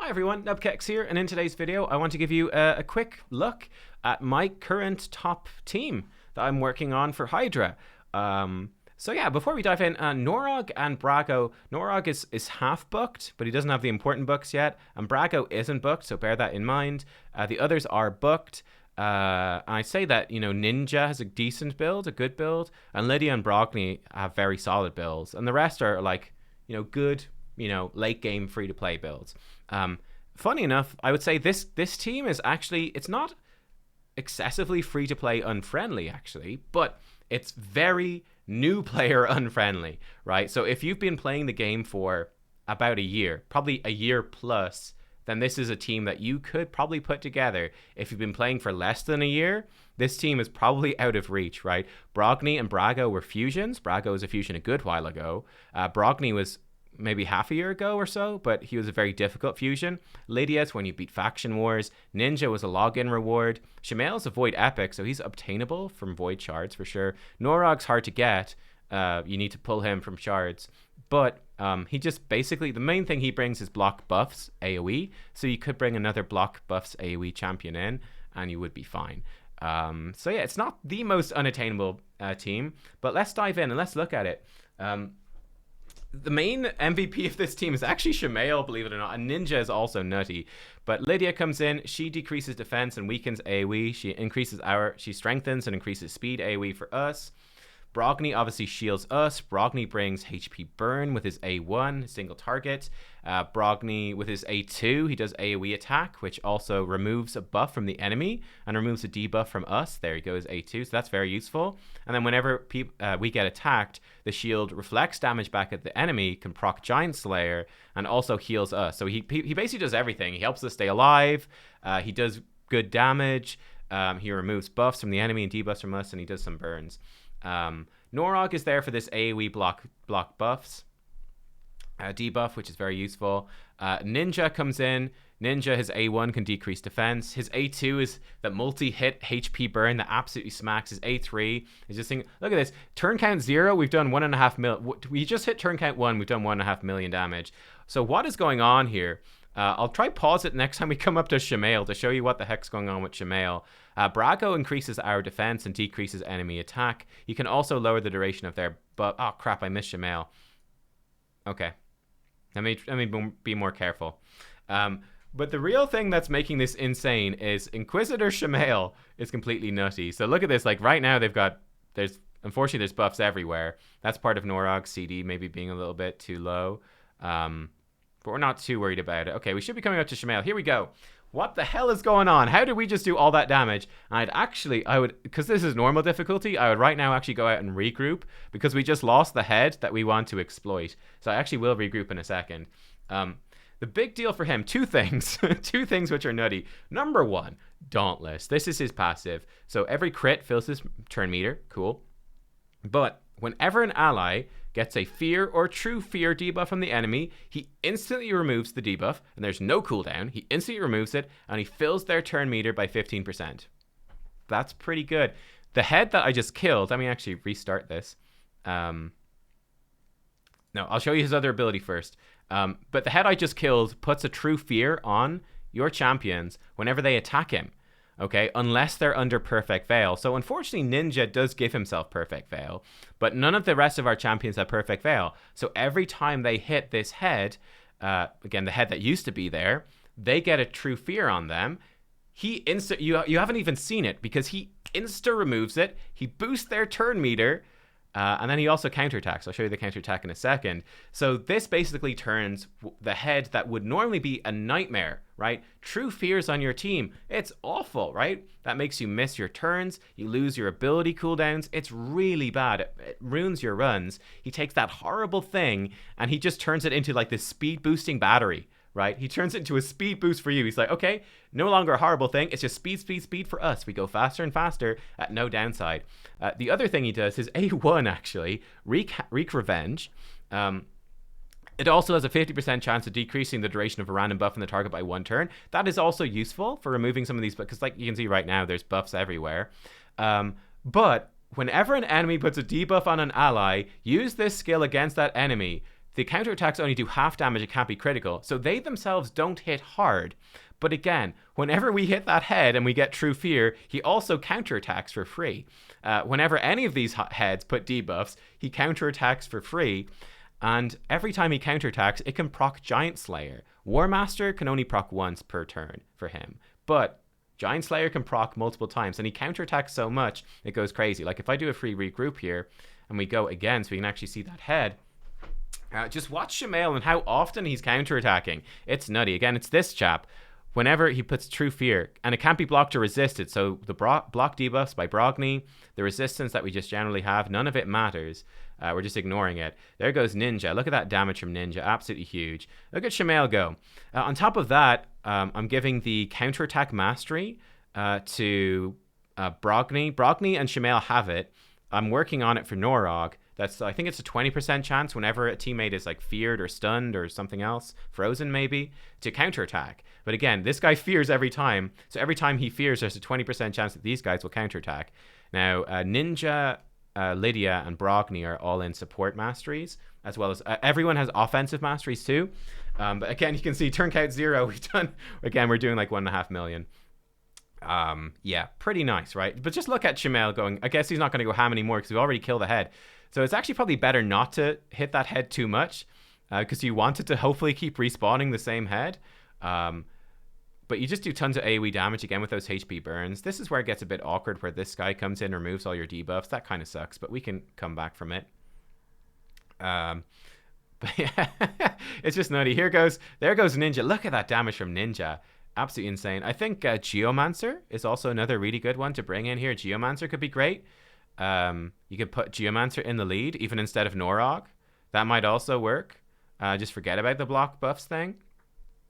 Hi everyone, Nubkeks here, and in today's video I want to give you a quick look at my current top team that I'm working on for Hydra. So yeah, before we dive in, Norog and Brago, Norog is half booked, but he doesn't have the important books yet, and Brago isn't booked, so bear that in mind. The others are booked. I say that, Ninja has a decent build, a good build, and Lydia and Brogni have very solid builds, and the rest are like, good, late game free to play builds. Funny enough, I would say this team is actually, it's not excessively free to play unfriendly actually, but it's very new player unfriendly, right? So if you've been playing the game for about a year, probably a year plus, then this is a team that you could probably put together. If you've been playing for less than a year, this team is probably out of reach, right? Brogni and Brago were fusions. Brago was a fusion a good while ago. Brogni was maybe half a year ago or so, but he was a very difficult fusion. Lydia's when you beat faction wars. Ninja was a login reward. Shamail's a void epic, so he's obtainable from void shards for sure. Norog's hard to get. You need to pull him from shards, but he just basically, the main thing he brings is block buffs AoE, so you could bring another block buffs AoE champion in and you would be fine. So yeah, it's not the most unattainable team, but let's dive in and let's look at it. The main MVP of this team is actually Shamail, believe it or not, and Ninja is also nutty. But Lydia comes in, she decreases defense and weakens AoE. She strengthens and increases speed AoE for us. Brogni obviously shields us. Brogni brings HP burn with his A1, single target. Brogni with his A2, he does AoE attack, which also removes a buff from the enemy and removes a debuff from us. There he goes, A2, so that's very useful. And then whenever we get attacked, the shield reflects damage back at the enemy, can proc Giant Slayer, and also heals us. So he basically does everything. He helps us stay alive, he does good damage, he removes buffs from the enemy and debuffs from us, and he does some burns. Norog is there for this AoE block buffs, debuff, which is very useful. Ninja comes in. Ninja, his A1 can decrease defense. His A2 is that multi-hit HP burn that absolutely smacks. His A3 is just saying, look at this. Turn count 0, we've done 1.5 mil. We just hit turn count 1, we've done 1.5 million damage. So what is going on here? I'll try pause it next time we come up to Shamail to show you what the heck's going on with Shamail. Brago increases our defense and decreases enemy attack. You can also lower the duration of their oh crap, I missed Shamail. Okay. Let me be more careful. But the real thing that's making this insane is Inquisitor Shamail is completely nutty. So look at this, like right now unfortunately there's buffs everywhere. That's part of Norog's CD maybe being a little bit too low. But we're not too worried about it. Okay, we should be coming up to Shamail. Here we go. What the hell is going on? How did we just do all that damage? I would, because this is normal difficulty, I would right now actually go out and regroup because we just lost the head that we want to exploit. So I actually will regroup in a second. The big deal for him, two things. Two things which are nutty. Number one, Dauntless. This is his passive. So every crit fills his turn meter. Cool. But whenever an ally gets a fear or true fear debuff from the enemy, he instantly removes the debuff, and there's no cooldown. He instantly removes it, and he fills their turn meter by 15%. That's pretty good. The head that I just killed, let me actually restart this. No, I'll show you his other ability first. But the head I just killed puts a true fear on your champions whenever they attack him. Okay, unless they're under Perfect Veil. So unfortunately, Ninja does give himself Perfect Veil, but none of the rest of our champions have Perfect Veil. So every time they hit this head, again, the head that used to be there, they get a true fear on them. You haven't even seen it because he insta removes it. He boosts their turn meter. And then he also counterattacks. I'll show you the counterattack in a second. So this basically turns the head that would normally be a nightmare, right? True fears on your team. It's awful, right? That makes you miss your turns. You lose your ability cooldowns. It's really bad. It ruins your runs. He takes that horrible thing and he just turns it into like this speed boosting battery, right? He turns it into a speed boost for you. He's like, okay, no longer a horrible thing. It's just speed, speed, speed for us. We go faster and faster at no downside. The other thing he does is A1 actually, Wreak Revenge. It also has a 50% chance of decreasing the duration of a random buff on the target by 1 turn. That is also useful for removing some of these, because like you can see right now, there's buffs everywhere. But whenever an enemy puts a debuff on an ally, use this skill against that enemy. the counterattacks only do half damage, it can't be critical. So they themselves don't hit hard. But again, whenever we hit that head and we get True Fear, he also counterattacks for free. Whenever any of these heads put debuffs, he counterattacks for free. And every time he counterattacks, it can proc Giant Slayer. War Master can only proc once per turn for him. But Giant Slayer can proc multiple times, and he counterattacks so much, it goes crazy. Like if I do a free regroup here, and we go again so we can actually see that head, just watch Shamail and how often he's counterattacking. It's nutty. Again, it's this chap. Whenever he puts True Fear, and it can't be blocked or resisted, so the block debuffs by Brogni, the resistance that we just generally have, none of it matters. We're just ignoring it. There goes Ninja. Look at that damage from Ninja. Absolutely huge. Look at Shamail go. On top of that, I'm giving the counterattack mastery to Brogni. Brogni and Shamail have it. I'm working on it for Norog. I think it's a 20% chance whenever a teammate is like feared or stunned or something else, frozen maybe, to counterattack. But again, this guy fears every time. So every time he fears, there's a 20% chance that these guys will counterattack. Now, Ninja, Lydia, and Brogni are all in support masteries, as well as everyone has offensive masteries too. But again, you can see turn count 0. We've done, again, we're doing like 1.5 million. Yeah, pretty nice, right? But just look at Shamail going, I guess he's not going to go ham anymore because we already killed the head. So it's actually probably better not to hit that head too much because you want it to hopefully keep respawning the same head. But you just do tons of AoE damage again with those HP burns. This is where it gets a bit awkward, where this guy comes in, removes all your debuffs. That kind of sucks, but we can come back from it. But yeah, it's just nutty. There goes Ninja. Look at that damage from Ninja. Absolutely insane. I think Geomancer is also another really good one to bring in here. Geomancer could be great. You could put Geomancer in the lead, even instead of Norog. That might also work. Just forget about the block buffs thing.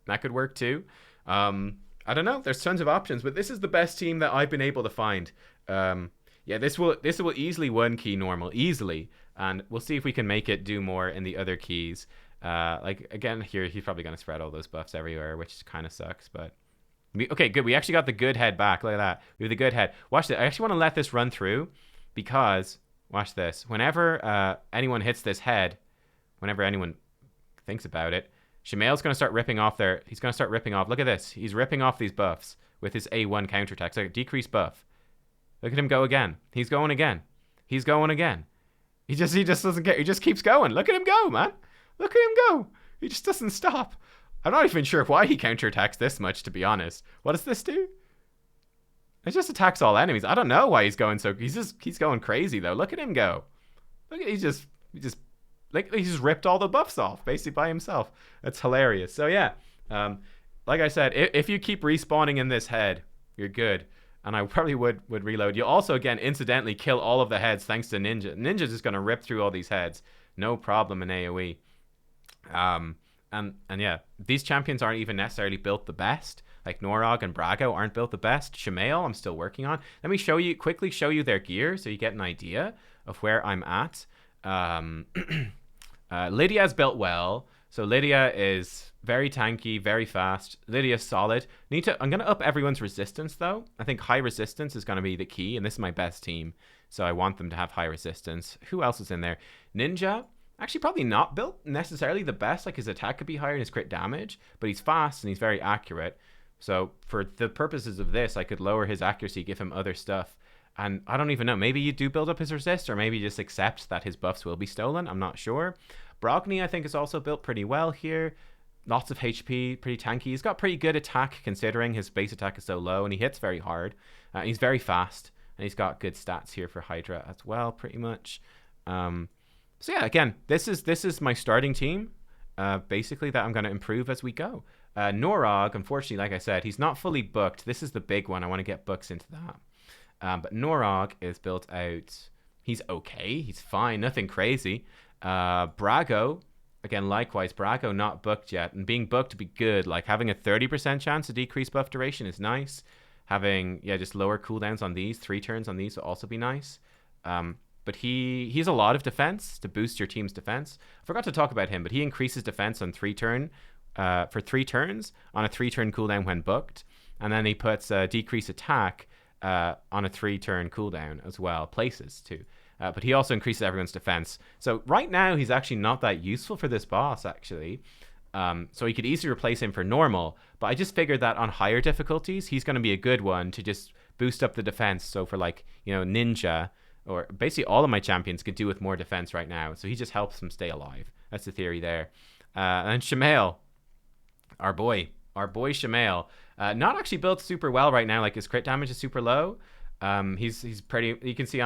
That could work too. I don't know. There's tons of options, but this is the best team that I've been able to find. Yeah, this will easily 1-key normal, easily. And we'll see if we can make it do more in the other keys. Like, again, here, he's probably going to spread all those buffs everywhere, which kind of sucks, but... Okay, good. We actually got the good head back. Look at that. We have the good head. Watch this. I actually want to let this run through because, watch this. Whenever anyone hits this head, whenever anyone thinks about it, Shamail's going to start ripping off there. He's going to start ripping off. Look at this. He's ripping off these buffs with his A1 counterattack. So decrease buff. Look at him go again. He's going again. He's going again. He just doesn't get. He just keeps going. Look at him go, man. Look at him go. He just doesn't stop. I'm not even sure why he counterattacks this much, to be honest. What does this do? It just attacks all enemies. I don't know why he's going so. He's going crazy though. Look at him go. Look at he just ripped all the buffs off basically by himself. That's hilarious. So yeah, like I said, if you keep respawning in this head, you're good. And I probably would reload. You'll also again incidentally kill all of the heads thanks to Ninja. Ninja's just gonna rip through all these heads, no problem in AoE. And yeah, these champions aren't even necessarily built the best. Like Norog and Brago aren't built the best. Shamail, I'm still working on. Let me quickly show you their gear so you get an idea of where I'm at. Lydia's built well. So Lydia is very tanky, very fast. Lydia's solid. I'm going to up everyone's resistance though. I think high resistance is going to be the key, and this is my best team. So I want them to have high resistance. Who else is in there? Ninja. Actually, probably not built necessarily the best. Like his attack could be higher and his crit damage, but he's fast and he's very accurate. So for the purposes of this, I could lower his accuracy, give him other stuff. And I don't even know. Maybe you do build up his resist, or maybe you just accept that his buffs will be stolen. I'm not sure. Brogni, I think, is also built pretty well here. Lots of HP, pretty tanky. He's got pretty good attack considering his base attack is so low, and he hits very hard. He's very fast, and he's got good stats here for Hydra as well, pretty much. So yeah, again, this is my starting team, basically, that I'm going to improve as we go. Norog, unfortunately, like I said, he's not fully booked. This is the big one. I want to get books into that. But Norog is built out. He's okay. He's fine. Nothing crazy. Brago, again, likewise, Brago not booked yet. And being booked to be good, like having a 30% chance to decrease buff duration is nice. Having, just lower cooldowns on these, 3 turns on these will also be nice. But he has a lot of defense to boost your team's defense. I forgot to talk about him, but he increases defense on for 3 turns on a 3-turn cooldown when booked. And then he puts decrease attack on a 3-turn cooldown as well, places too. but he also increases everyone's defense. So right now, he's actually not that useful for this boss, actually. So he could easily replace him for normal, but I just figured that on higher difficulties, he's going to be a good one to just boost up the defense. So for like, you know, Ninja, or basically all of my champions could do with more defense right now. So he just helps them stay alive. That's the theory there. And Shamail, our boy Shamail, not actually built super well right now. Like his crit damage is super low. He's pretty. You can see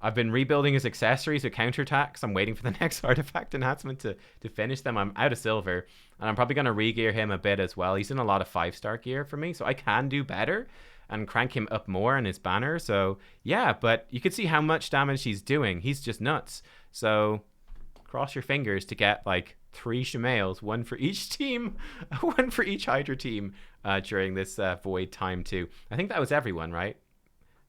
I've been rebuilding his accessories with counterattacks. I'm waiting for the next artifact enhancement to finish them. I'm out of silver, and I'm probably gonna re-gear him a bit as well. He's in a lot of 5-star gear for me, so I can do better and crank him up more in his banner. So yeah, but you can see how much damage he's doing. He's just nuts. So cross your fingers to get like 3 Shamails, one for each team, one for each Hydra team during this void time too. I think that was everyone, right?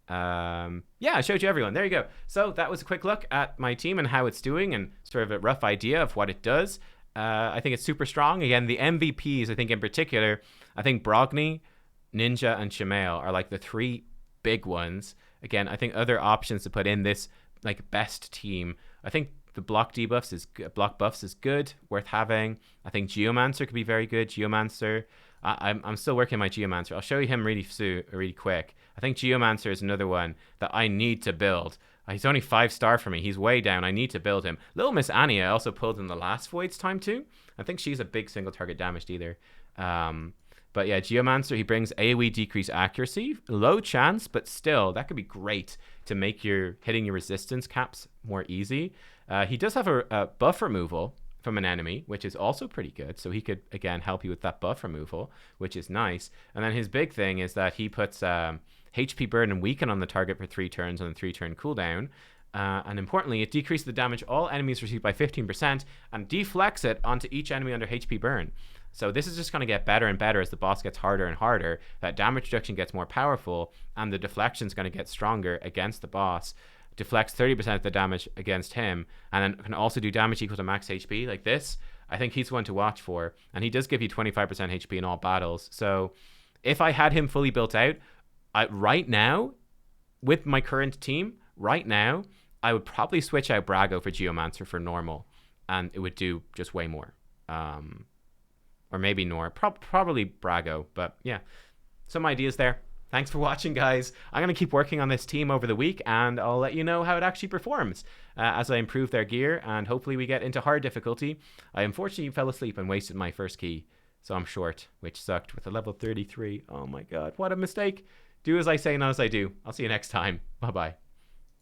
Yeah, I showed you everyone. There you go. So that was a quick look at my team and how it's doing and sort of a rough idea of what it does. I think it's super strong. Again, the MVPs, I think in particular, I think Brogni, Ninja, and Shamail are like the 3 big ones. Again, I think other options to put in this like best team. I think the block buffs is good, worth having. I think Geomancer could be very good. Geomancer. I'm still working on my Geomancer. I'll show you him really quick. I think Geomancer is another one that I need to build. He's only 5-star for me. He's way down. I need to build him. Little Miss Annie I also pulled in the last Void's time too. I think she's a big single target damage dealer. But yeah, Geomancer, he brings AoE decrease accuracy. Low chance, but still, that could be great to make your hitting your resistance caps more easy. He does have a buff removal from an enemy, which is also pretty good. So he could, again, help you with that buff removal, which is nice. And then his big thing is that he puts HP burn and weaken on the target for 3 turns on a 3-turn cooldown. And importantly, it decreases the damage all enemies receive by 15% and deflects it onto each enemy under HP burn. So this is just going to get better and better as the boss gets harder and harder. That damage reduction gets more powerful, and the deflection is going to get stronger against the boss. Deflects 30% of the damage against him, and then can also do damage equal to max HP like this. I think he's one to watch for, and he does give you 25% HP in all battles. So if I had him fully built out, right now, with my current team, right now, I would probably switch out Brago for Geomancer for normal, and it would do just way more. Or maybe Nor, probably Brago, but yeah, some ideas there. Thanks for watching, guys. I'm going to keep working on this team over the week, and I'll let you know how it actually performs as I improve their gear, and hopefully we get into hard difficulty. I unfortunately fell asleep and wasted my first key, so I'm short, which sucked with a level 33. Oh my god, what a mistake. Do as I say, not as I do. I'll see you next time. Bye-bye.